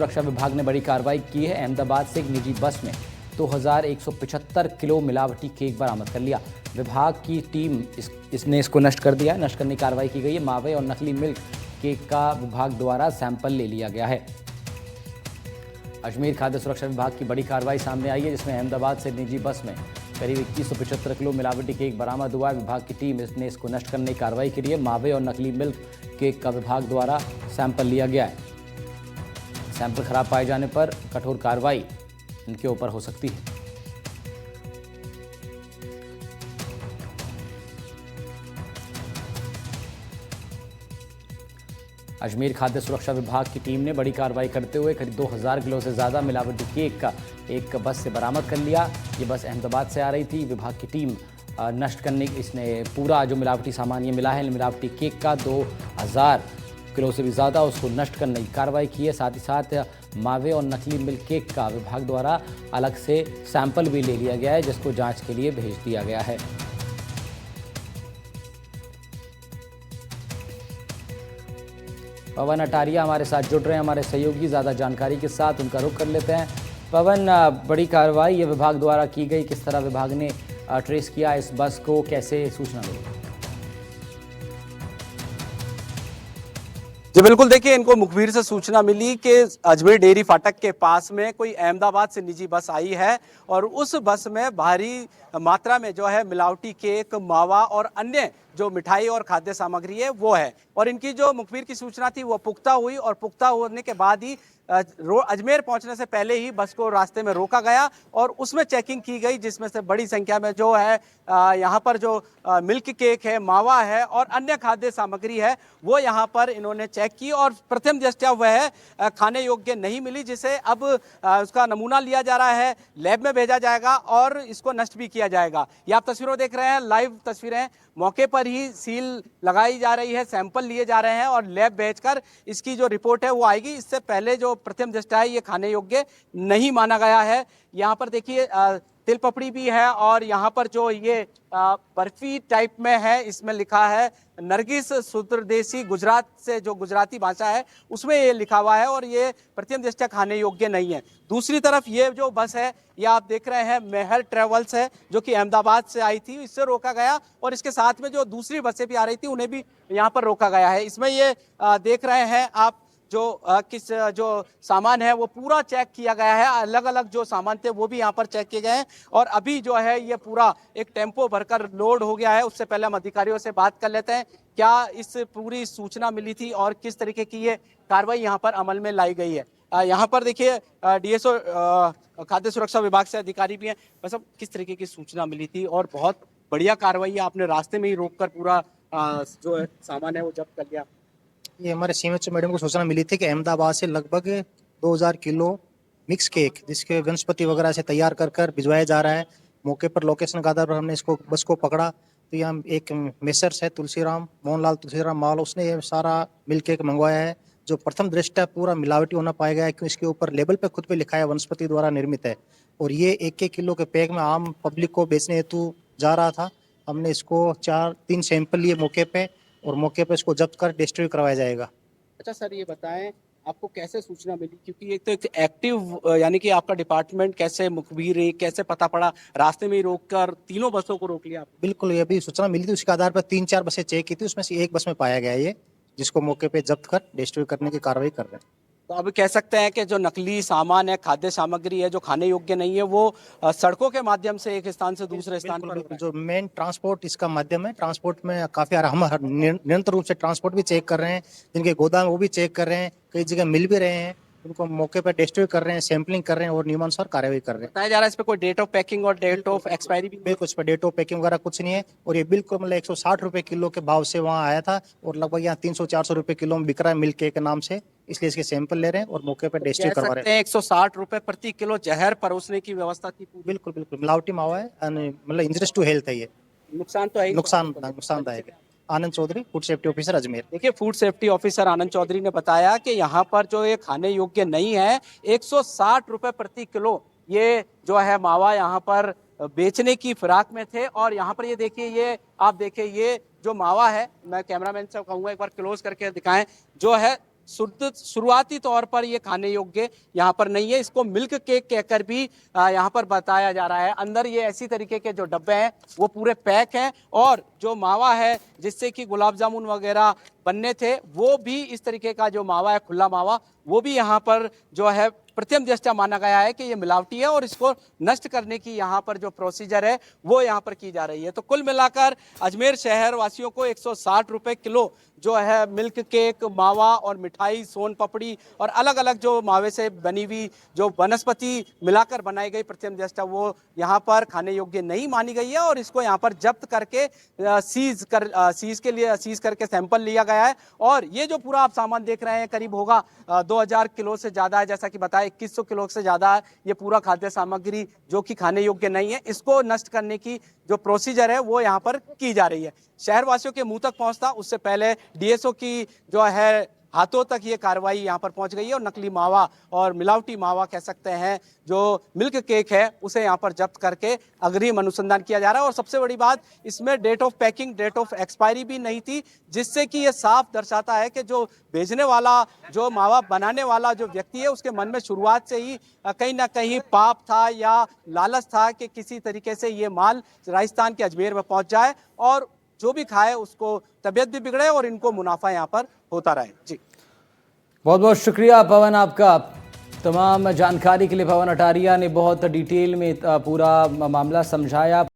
सुरक्षा विभाग ने बड़ी कार्रवाई की है। अहमदाबाद से एक निजी बस में 2175 किलो मिलावटी केक बरामद कर लिया। विभाग की टीम इसको नष्ट कर दिया है। नष्ट करने की कार्रवाई की गई है। मावे और नकली मिल्क केक का विभाग द्वारा सैंपल ले लिया गया है। अजमेर खाद्य सुरक्षा विभाग की बड़ी कार्रवाई सामने आई है, जिसमें अहमदाबाद से निजी बस में करीब 2175 किलो मिलावटी केक बरामद हुआ है। विभाग की टीम ने इसको नष्ट करने की कार्रवाई की है। मावे और नकली मिल्क केक का विभाग द्वारा सैंपल लिया गया है। सैंपल खराब पाए जाने पर कठोर कार्रवाई इनके ऊपर हो सकती है। अजमेर खाद्य सुरक्षा विभाग की टीम ने बड़ी कार्रवाई करते हुए करीब 2000 किलो से ज़्यादा मिलावटी केक का एक बस से बरामद कर लिया। ये बस अहमदाबाद से आ रही थी। विभाग की टीम नष्ट करने इसने पूरा जो मिलावटी सामान ये मिला है, मिलावटी केक का 2000 किलो से भी ज़्यादा, उसको नष्ट करने की कार्रवाई की है। साथ ही साथ मावे और नकली मिल्क केक का विभाग द्वारा अलग से सैंपल भी ले लिया गया है, जिसको जाँच के लिए भेज दिया गया है। पवन अटारिया हमारे साथ जुड़ रहे हैं, हमारे सहयोगी, ज़्यादा जानकारी के साथ उनका रुख कर लेते हैं। पवन, बड़ी कार्रवाई ये विभाग द्वारा की गई, किस तरह विभाग ने ट्रेस किया इस बस को, कैसे सूचना मिली? जी बिल्कुल, देखिए इनको मुखबिर से सूचना मिली कि अजमेर डेयरी फाटक के पास में कोई अहमदाबाद से निजी बस आई है और उस बस में भारी मात्रा में जो है मिलावटी केक, मावा और अन्य जो मिठाई और खाद्य सामग्री है वो है। और इनकी जो मुखबिर की सूचना थी वो पुख्ता हुई और पुख्ता होने के बाद ही अजमेर पहुंचने से पहले ही बस को रास्ते में रोका गया और उसमें चेकिंग की गई, जिसमें से बड़ी संख्या में जो है यहाँ पर जो मिल्क केक है, मावा है और अन्य खाद्य सामग्री है वो यहाँ पर इन्होंने चेक की और प्रथम दृष्टया वह खाने योग्य नहीं मिली, जिसे अब उसका नमूना लिया जा रहा है, लैब में भेजा जाएगा और इसको नष्ट भी किया जाएगा। ये आप तस्वीरों देख रहे हैं, लाइव तस्वीरें, मौके पर ही सील लगाई जा रही है, सैंपल लिए जा रहे हैं और लैब भेजकर इसकी जो रिपोर्ट है वो आएगी। इससे पहले जो प्रथम दृष्टया है ये खाने योग्य नहीं माना गया है। यहाँ पर देखिए तिल पपड़ी भी है और यहाँ पर जो ये बर्फी टाइप में है, इसमें लिखा है नरगिस सुत्रदेसी, गुजरात से जो गुजराती भाषा है उसमें ये लिखा हुआ है और ये प्रथम दृष्टया खाने योग्य नहीं है। दूसरी तरफ ये जो बस है ये आप देख रहे हैं मेहर ट्रेवल्स है, जो कि अहमदाबाद से आई थी, इससे रोका गया और इसके साथ में जो दूसरी बसें भी आ रही थी उन्हें भी यहाँ पर रोका गया है। इसमें ये देख रहे हैं आप जो सामान है वो पूरा चेक किया गया है, अलग अलग जो सामान थे वो भी यहाँ पर चेक किए गए हैं और अभी जो है ये पूरा एक टेम्पो भरकर लोड हो गया है। उससे पहले हम अधिकारियों से बात कर लेते हैं क्या इस पूरी सूचना मिली थी और किस तरीके की ये कार्रवाई यहाँ पर अमल में लाई गई है। यहाँ पर देखिए डीएसओ खाद्य सुरक्षा विभाग से अधिकारी भी हैं। बस अब किस तरीके की सूचना मिली थी और बहुत बढ़िया कार्रवाई है, आपने रास्ते में ही रोककर पूरा जो है सामान है वो जब्त कर लिया। ये हमारे सीएमएचओ मैडम को सूचना मिली थी कि अहमदाबाद से लगभग 2000 किलो मिक्स केक, जिसके वनस्पति वगैरह से तैयार कर कर भिजवाया जा रहा है। मौके पर लोकेशन के आधार पर हमने इसको बस को पकड़ा तो यहाँ एक मेसर्स है तुलसीराम, मोहनलाल तुलसीराम माल, उसने ये सारा मिल्क केक मंगवाया है, जो प्रथम दृष्टया पूरा मिलावटी होना पाया गया है क्योंकि इसके ऊपर लेबल पे खुद पे लिखा है वनस्पति द्वारा निर्मित है और ये 1-1 किलो के पैक में आम पब्लिक को बेचने हेतु जा रहा था। हमने इसको 4-3 सैंपल लिए मौके पे और मौके पे इसको जब्त कर डिस्ट्रीब्यूट करवाया जाएगा। अच्छा सर, ये बताएं आपको कैसे सूचना मिली, क्योंकि एक तो एक एक्टिव यानी कि आपका डिपार्टमेंट कैसे मुखबिर है, कैसे पता पड़ा, रास्ते में ही रोककर तीनों बसों को रोक लिया? बिल्कुल, ये अभी सूचना मिली थी, उसके आधार पर 3-4 बसें चेक की थी, उसमें से एक बस में पाया गया ये, जिसको मौके पे जब्त कर डिस्ट्रीब्यूट करने की कार्रवाई कर रहे हैं। तो अब कह सकते हैं कि जो नकली सामान है, खाद्य सामग्री है जो खाने योग्य नहीं है, वो सड़कों के माध्यम से एक स्थान से दूसरे स्थान पर जो मेन ट्रांसपोर्ट इसका माध्यम है, ट्रांसपोर्ट में काफी हम निरंतर रूप से ट्रांसपोर्ट भी चेक कर रहे हैं, जिनके गोदाम वो भी चेक कर रहे हैं, कई जगह मिल भी रहे हैं, उनको मौके पर डिस्ट्रीब्यूट कर रहे हैं, सैंपलिंग कर रहे हैं और नियमानुसार कार्रवाई कर रहे हैं। बताया जा रहा है इस पे कोई डेट ऑफ पैकिंग और डेट ऑफ एक्सपायरी भी? बिल्कुल, इस पर डेट ऑफ पैकिंग वगैरह कुछ नहीं है और ये बिल्कुल मतलब 160 रुपए किलो के भाव से वहाँ आया था और लगभग यहाँ 300-400 रुपए किलो में बिक रहा है मिल्क केक के नाम से, इसलिए इसके सैंपल ले रहे हैं और मौके पर डिस्ट्रीब्यूट करवा रहे हैं। 160 रुपए प्रति किलो जहर परोसने की व्यवस्था थी? बिल्कुल बिल्कुल, मिलावटी मावा है, मतलब इंजरियस टू हेल्थ है, ये नुकसान तो है, नुकसानदायक है। Anand Chaudhary, food safety officer Ajmer. देखिए, food safety officer Anand Chaudhary ने बताया कि यहाँ पर जो ये खाने योग्य नहीं है, 160 रुपए प्रति किलो ये जो है मावा यहाँ पर बेचने की फिराक में थे और यहाँ पर ये देखिए, ये आप देखिए, ये जो मावा है, मैं कैमरामैन से कहूँगा एक बार क्लोज करके दिखाएं, जो है शुरुआती तौर पर ये खाने योग्य यहाँ पर नहीं है। इसको मिल्क केक कहकर भी यहाँ पर बताया जा रहा है। अंदर ये ऐसी तरीके के जो डब्बे हैं वो पूरे पैक हैं और जो मावा है जिससे कि गुलाब जामुन वगैरह बनने थे वो भी इस तरीके का जो मावा है, खुला मावा, वो भी यहाँ पर जो है प्रथम दृष्टया माना गया है कि ये मिलावटी है और इसको नष्ट करने की यहाँ पर जो प्रोसीजर है वो यहाँ पर की जा रही है। तो कुल मिलाकर अजमेर शहर वासियों को 160 रुपए किलो जो है मिल्क केक, मावा और मिठाई, सोन पपड़ी और अलग अलग जो मावे से बनी हुई जो वनस्पति मिलाकर बनाई गई प्रथम दृष्टया वो यहाँ पर खाने योग्य नहीं मानी गई है और इसको यहाँ पर जब्त करके सीज करके सैंपल लिया गया है। और ये जो पूरा आप सामान देख रहे हैं करीब होगा 2000 किलो से ज़्यादा है, जैसा कि बताया 2100 किलो से ज़्यादा है ये पूरा खाद्य सामग्री जो कि खाने योग्य नहीं है। इसको नष्ट करने की जो प्रोसीजर है वो यहाँ पर की जा रही है। शहरवासियों के मुंह तक पहुंचता उससे पहले डीएसओ की जो है हाथों तक ये कार्रवाई यहाँ पर पहुंच गई है और नकली मावा और मिलावटी मावा कह सकते हैं जो मिल्क केक है उसे यहाँ पर जब्त करके अग्रिम अनुसंधान किया जा रहा है। और सबसे बड़ी बात इसमें date of packing, date of expiry भी नहीं थी, जिससे कि ये साफ दर्शाता है कि जो भेजने वाला, जो मावा बनाने वाला जो व्यक्ति है उसके मन में शुरुआत से ही कहीं ना कहीं पाप था या लालच था कि किसी तरीके से ये माल राजस्थान के अजमेर में पहुंच जाए और जो भी खाए उसको तबीयत भी बिगड़े और इनको मुनाफा यहाँ पर होता रहे। जी बहुत बहुत शुक्रिया पवन आपका तमाम जानकारी के लिए। पवन अटारिया ने बहुत डिटेल में पूरा मामला समझाया।